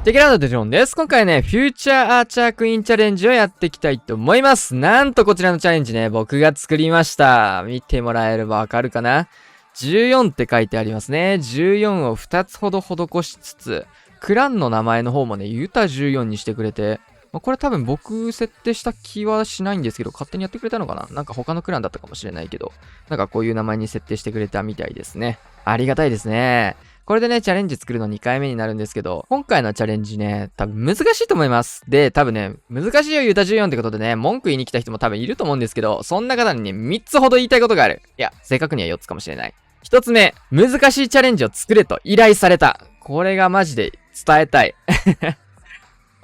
テキランドテジョンです。今回ね、フューチャーアーチャークイーンチャレンジをやっていきたいと思います。なんとこちらのチャレンジね、僕が作りました。見てもらえればわかるかな？ 14 って書いてありますね。14を2つほど施しつつ、クランの名前の方もね、ユタ14にしてくれて、これ多分僕設定した気はしないんですけど、勝手にやってくれたのかな？なんか他のクランだったかもしれないけど、なんかこういう名前に設定してくれたみたいですね。ありがたいですね。これでね、チャレンジ作るの2回目になるんですけど、今回のチャレンジね、多分難しいと思います。で、多分ね、難しいよ、ユタ14ってことでね、文句言いに来た人も多分いると思うんですけど、そんな方にね、3つほど言いたいことがある。いや、正確には4つかもしれない。1つ目、難しいチャレンジを作れと依頼された。これがマジで伝えたい。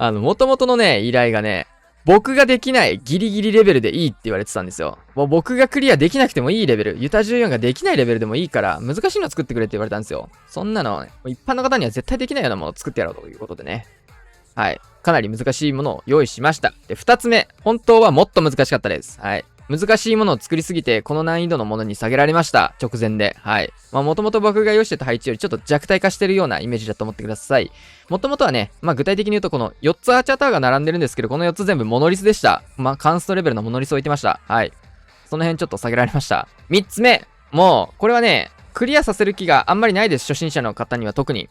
元々のね、依頼がね、僕ができないギリギリレベルでいいって言われてたんですよ。もう僕がクリアできなくてもいいレベル、ユタ14ができないレベルでもいいから、難しいの作ってくれって言われたんですよ。そんなの、一般の方には絶対できないようなものを作ってやろうということでね。はい。かなり難しいものを用意しました。で、二つ目。本当はもっと難しかったです。はい。難しいものを作りすぎて、この難易度のものに下げられました。直前で。はい。もともと僕が用意してた配置よりちょっと弱体化してるようなイメージだと思ってください。もともとはね、具体的に言うとこの4つアーチャータワーが並んでるんですけど、この4つ全部モノリスでした。カンストレベルのモノリスを置いてました。はい。その辺ちょっと下げられました。3つ目。もう、これはね、クリアさせる気があんまりないです。初心者の方には特に。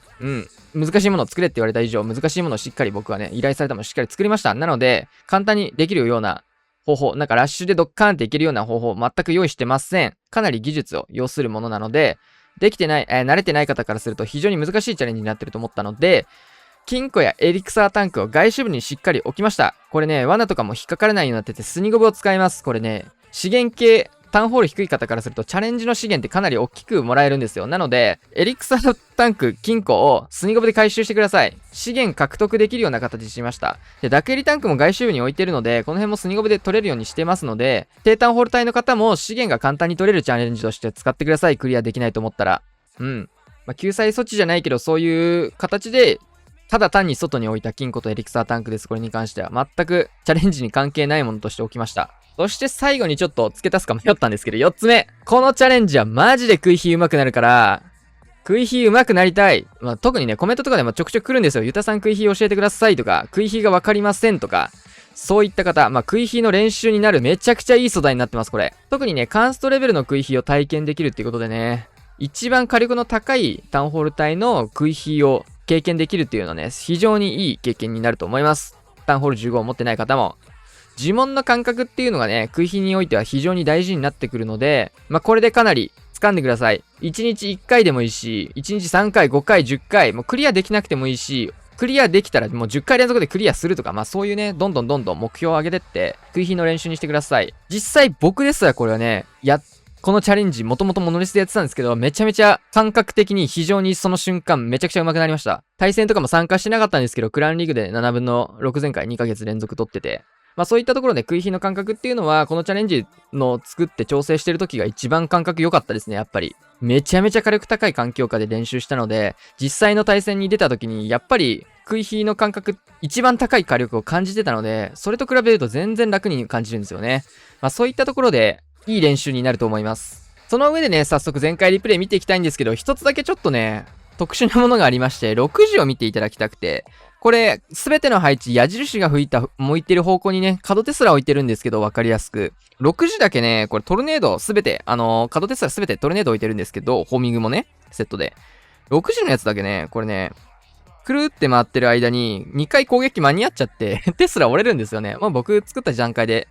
難しいものを作れって言われた以上、難しいものをしっかり僕はね、依頼されたものをしっかり作りました。なので、簡単にできるような方法、なんかラッシュでドッカーンっていけるような方法、全く用意してません。かなり技術を要するものなので、できてない、慣れてない方からすると非常に難しいチャレンジになってると思ったので、金庫やエリクサータンクを外周部にしっかり置きました。これね、罠とかも引っかからないようになってて、スニゴブを使います。これね、資源系、タウンホール低い方からするとチャレンジの資源ってかなり大きくもらえるんですよ。なので、エリクサータンク、金庫をスニゴブで回収してください。資源獲得できるような形にしました。で、ダクエリタンクも外周部に置いてるので、この辺もスニゴブで取れるようにしてますので、低タウンホール帯の方も資源が簡単に取れるチャレンジとして使ってください。クリアできないと思ったら。救済措置じゃないけど、そういう形で、ただ単に外に置いた金庫とエリクサータンクです。これに関しては。全くチャレンジに関係ないものとして置きました。そして最後にちょっと付け足すか迷ったんですけど、4つ目。このチャレンジはマジで食い火上手くなるから、食い火上手くなりたい。特にね、コメントとかでもちょくちょく来るんですよ。ゆたさん食い火教えてくださいとか、食い火がわかりませんとか、そういった方、食い火の練習になるめちゃくちゃいい素材になってます、これ。特にね、カンストレベルの食い火を体験できるっていうことでね、一番火力の高いタウンホール帯の食い火を経験できるっていうのはね、非常にいい経験になると思います。タウンホール15を持ってない方も。呪文の感覚っていうのがね、食い火においては非常に大事になってくるので、これでかなり掴んでください。1日1回でもいいし、1日3回、5回、10回、もうクリアできなくてもいいし、クリアできたらもう10回連続でクリアするとか、そういうね、どんどん目標を上げてって、食い火の練習にしてください。実際僕ですらこれはね、このチャレンジ、もともとモノリスでやってたんですけど、めちゃめちゃ感覚的に非常にその瞬間めちゃくちゃ上手くなりました。対戦とかも参加してなかったんですけど、クランリーグで7分の6前回2ヶ月連続取ってて、そういったところで食い火の感覚っていうのは、このチャレンジの作って調整してる時が一番感覚良かったですね、やっぱり。めちゃめちゃ火力高い環境下で練習したので、実際の対戦に出た時に、やっぱり食い火の感覚、一番高い火力を感じてたので、それと比べると全然楽に感じるんですよね。そういったところで、いい練習になると思います。その上でね、早速前回リプレイ見ていきたいんですけど、一つだけちょっとね、特殊なものがありまして、6時を見ていただきたくて、これ、すべての配置、矢印が向いてる方向にね、角テスラ置いてるんですけど、わかりやすく。6時だけね、これトルネードすべて、角テスラすべてトルネード置いてるんですけど、ホーミングもね、セットで。6時のやつだけね、これね、くるって回ってる間に、2回攻撃間に合っちゃって、テスラ折れるんですよね。僕作った段階で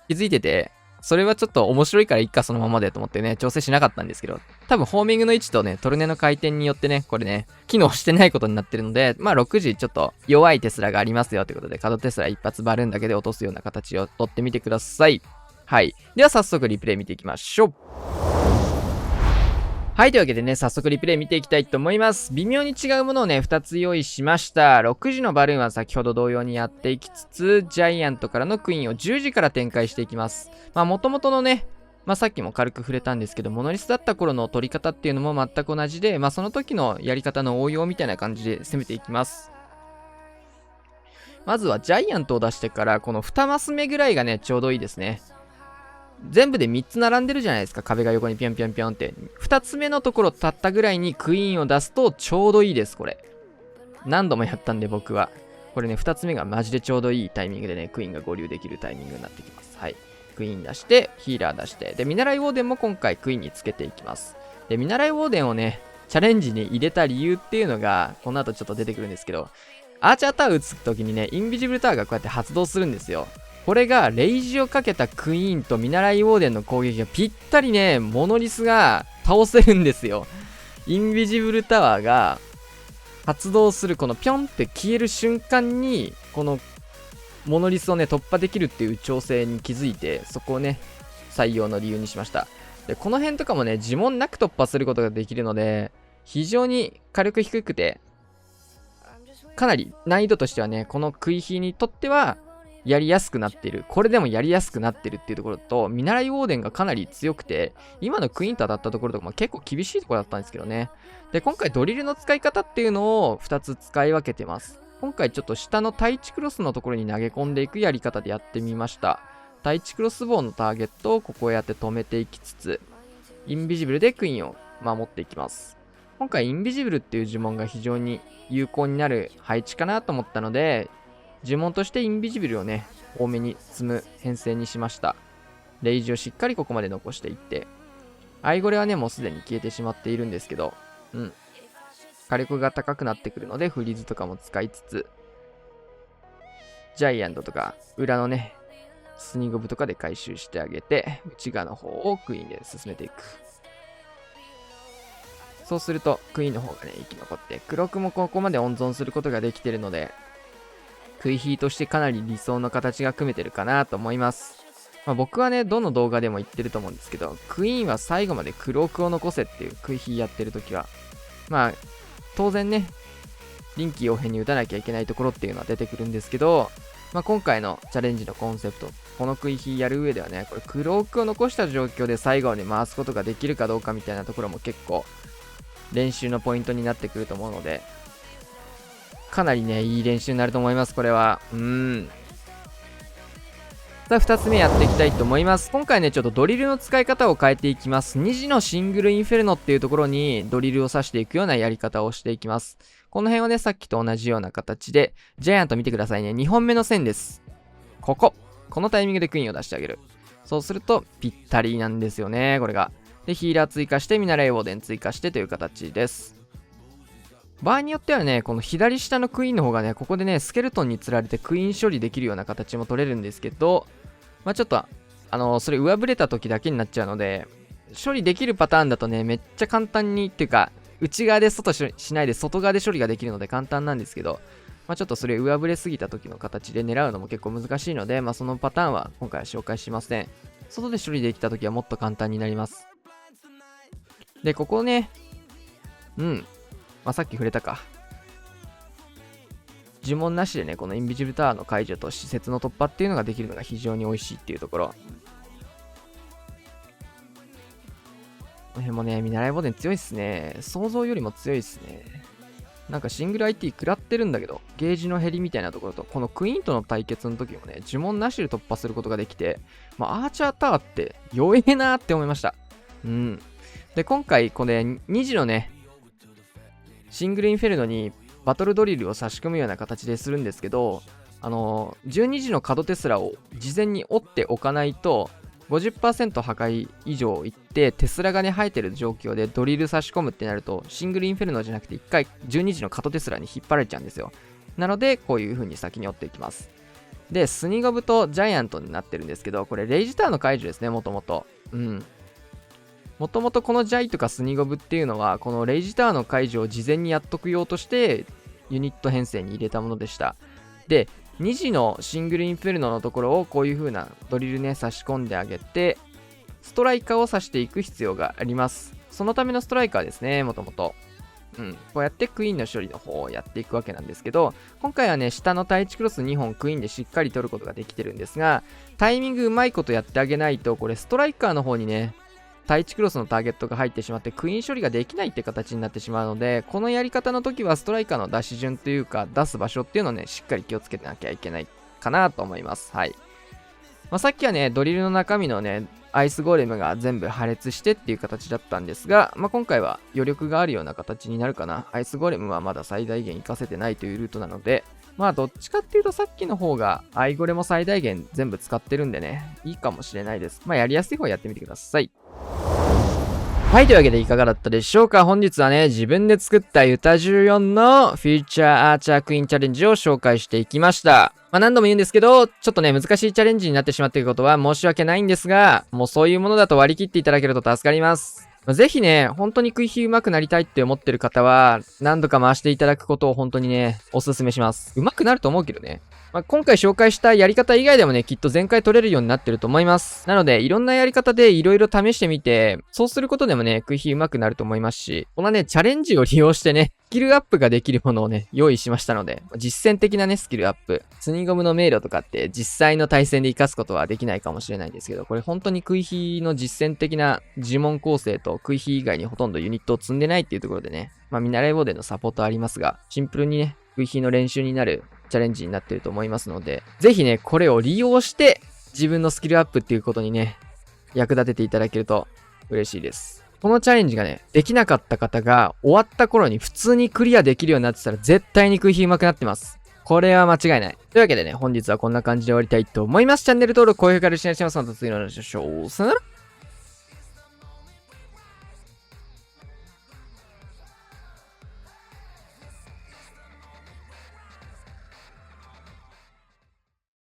気づいてて、それはちょっと面白いからいっかそのままでと思ってね、調整しなかったんですけど、多分ホーミングの位置とね、トルネの回転によってね、これね、機能してないことになってるので、6時ちょっと弱いテスラがありますよということで、角テスラ一発バルーンだけで落とすような形を取ってみてください。はい。では早速リプレイ見ていきましょう。はい、というわけでね、早速リプレイ見ていきたいと思います。微妙に違うものをね、2つ用意しました。6時のバルーンは先ほど同様にやっていきつつ、ジャイアントからのクイーンを10時から展開していきます。元々のね、さっきも軽く触れたんですけど、モノリスだった頃の取り方っていうのも全く同じで、その時のやり方の応用みたいな感じで攻めていきます。まずはジャイアントを出してから、この2マス目ぐらいがね、ちょうどいいですね。全部で3つ並んでるじゃないですか。壁が横にピョンピョンピョンって。2つ目のところ立ったぐらいにクイーンを出すとちょうどいいです、これ。何度もやったんで僕は。これね、2つ目がマジでちょうどいいタイミングでね、クイーンが合流できるタイミングになってきます。はい。クイーン出して、ヒーラー出して、で、見習いウォーデンも今回クイーンにつけていきます。で、見習いウォーデンをね、チャレンジに入れた理由っていうのが、この後ちょっと出てくるんですけど、アーチャータワー打つときにね、インビジブルタワーがこうやって発動するんですよ。これが、レイジをかけたクイーンと見習いウォーデンの攻撃がぴったりね、モノリスが倒せるんですよ。インビジブルタワーが発動するこのピョンって消える瞬間に、このモノリスをね、突破できるっていう調整に気づいて、そこをね、採用の理由にしました。で、この辺とかもね、呪文なく突破することができるので、非常に火力低くて、かなり難易度としてはね、このクイヒーにとっては、やりやすくなっている。これでもやりやすくなってるっていうところと、見習いウォーデンがかなり強くて、今のクイーンと当たったところとかも結構厳しいところだったんですけどね。で、今回ドリルの使い方っていうのを2つ使い分けてます。今回ちょっと下の対地クロスのところに投げ込んでいくやり方でやってみました。対地クロスボウのターゲットをここへやって止めていきつつ、インビジブルでクイーンを守っていきます。今回インビジブルっていう呪文が非常に有効になる配置かなと思ったので、呪文としてインビジブルをね、多めに積む編成にしました。レイジをしっかりここまで残していって、アイゴレはね、もうすでに消えてしまっているんですけど、火力が高くなってくるので、フリーズとかも使いつつ、ジャイアントとか、裏のね、スニゴブとかで回収してあげて、内側の方をクイーンで進めていく。そうすると、クイーンの方がね、生き残って、クロークもここまで温存することができているので、クイヒーとしてかなり理想の形が組めてるかなと思います。僕はね、どの動画でも言ってると思うんですけど、クイーンは最後までクロークを残せっていうクイヒーやってるときは、当然ね、臨機応変に打たなきゃいけないところっていうのは出てくるんですけど、今回のチャレンジのコンセプト、このクイヒーやる上ではね、これクロークを残した状況で最後に回すことができるかどうかみたいなところも結構練習のポイントになってくると思うので、かなりね、いい練習になると思います、これは。さあ、2つ目やっていきたいと思います。今回ね、ちょっとドリルの使い方を変えていきます。2時のシングルインフェルノっていうところにドリルを刺していくようなやり方をしていきます。この辺はね、さっきと同じような形で、ジャイアント見てくださいね。2本目の線です。このタイミングでクイーンを出してあげる。そうすると、ぴったりなんですよね、これが。で、ヒーラー追加して、見習いウォーデン追加してという形です。場合によってはね、この左下のクイーンの方がね、ここでね、スケルトンに釣られてクイーン処理できるような形も取れるんですけど、ちょっと、それ上振れた時だけになっちゃうので、処理できるパターンだとね、めっちゃ簡単に、っていうか、内側で外しないで外側で処理ができるので簡単なんですけど、ちょっとそれ上振れすぎた時の形で狙うのも結構難しいので、そのパターンは今回は紹介しません。外で処理できた時はもっと簡単になります。で、ここね、さっき触れたか。呪文なしでね、このインビジブルタワーの解除と施設の突破っていうのができるのが非常に美味しいっていうところ。この辺もね、見習いボデン強いっすね。想像よりも強いっすね。なんかシングル IT 食らってるんだけど、ゲージの減りみたいなところと、このクイーンとの対決の時もね、呪文なしで突破することができて、アーチャータワーって弱えなーって思いました。で、今回、これ2時のね、シングルインフェルノにバトルドリルを差し込むような形でするんですけど、12時の角テスラを事前に折っておかないと、50% 破壊以上いってテスラがね生えてる状況でドリル差し込むってなるとシングルインフェルノじゃなくて1回12時の角テスラに引っ張られちゃうんですよ。なのでこういう風に先に折っていきます。でスニゴブとジャイアントになってるんですけど、これレイジターの解除ですね。もともとこのジャイとかスニゴブっていうのはこのレイジターの解除を事前にやっとく用としてユニット編成に入れたものでした。で2時のシングルインフェルノのところをこういう風なドリルね差し込んであげてストライカーを刺していく必要があります。そのためのストライカーですね。もともとこうやってクイーンの処理の方をやっていくわけなんですけど、今回はね下の対地クロス2本クイーンでしっかり取ることができてるんですが、タイミングうまいことやってあげないとこれストライカーの方にね対地クロスのターゲットが入ってしまってクイーン処理ができないって形になってしまうので、このやり方の時はストライカーの出し順というか出す場所っていうのをねしっかり気をつけてなきゃいけないかなと思います。はい。まあ、さっきはね、ドリルの中身のね、アイスゴーレムが全部破裂してっていう形だったんですが、まあ、今回は余力があるような形になるかな。アイスゴーレムはまだ最大限活かせてないというルートなので、まあどっちかっていうとさっきの方がアイゴレも最大限全部使ってるんでね、いいかもしれないです。まあやりやすい方やってみてください。はい、というわけでいかがだったでしょうか。本日はね、自分で作ったユタ14のフューチャーアーチャークイーンチャレンジを紹介していきました。まあ何度も言うんですけど、ちょっとね、難しいチャレンジになってしまっていることは申し訳ないんですが、もうそういうものだと割り切っていただけると助かります。ぜひね、本当に食い火上手くなりたいって思ってる方は、何度か回していただくことを本当にね、おすすめします。上手くなると思うけどね。まあ、今回紹介したやり方以外でもね、きっと全開取れるようになってると思います。なので、いろんなやり方でいろいろ試してみて、そうすることでもね、食い火上手くなると思いますし、このね、チャレンジを利用してね、スキルアップができるものをね、用意しましたので、実践的なね、スキルアップ。積みゴムの迷路とかって実際の対戦で活かすことはできないかもしれないんですけど、これ本当に食い火の実践的な呪文構成と食い火以外にほとんどユニットを積んでないっていうところでね、まあ見習い棒でのサポートはありますが、シンプルにね、食い火の練習になるチャレンジになってると思いますので、ぜひね、これを利用して自分のスキルアップっていうことにね、役立てていただけると嬉しいです。このチャレンジがね、できなかった方が終わった頃に普通にクリアできるようになってたら絶対に食い火上手くなってます。これは間違いない。というわけでね、本日はこんな感じで終わりたいと思います。チャンネル登録、高評価よろしくお願いします。また次の話をしましょう。さよなら。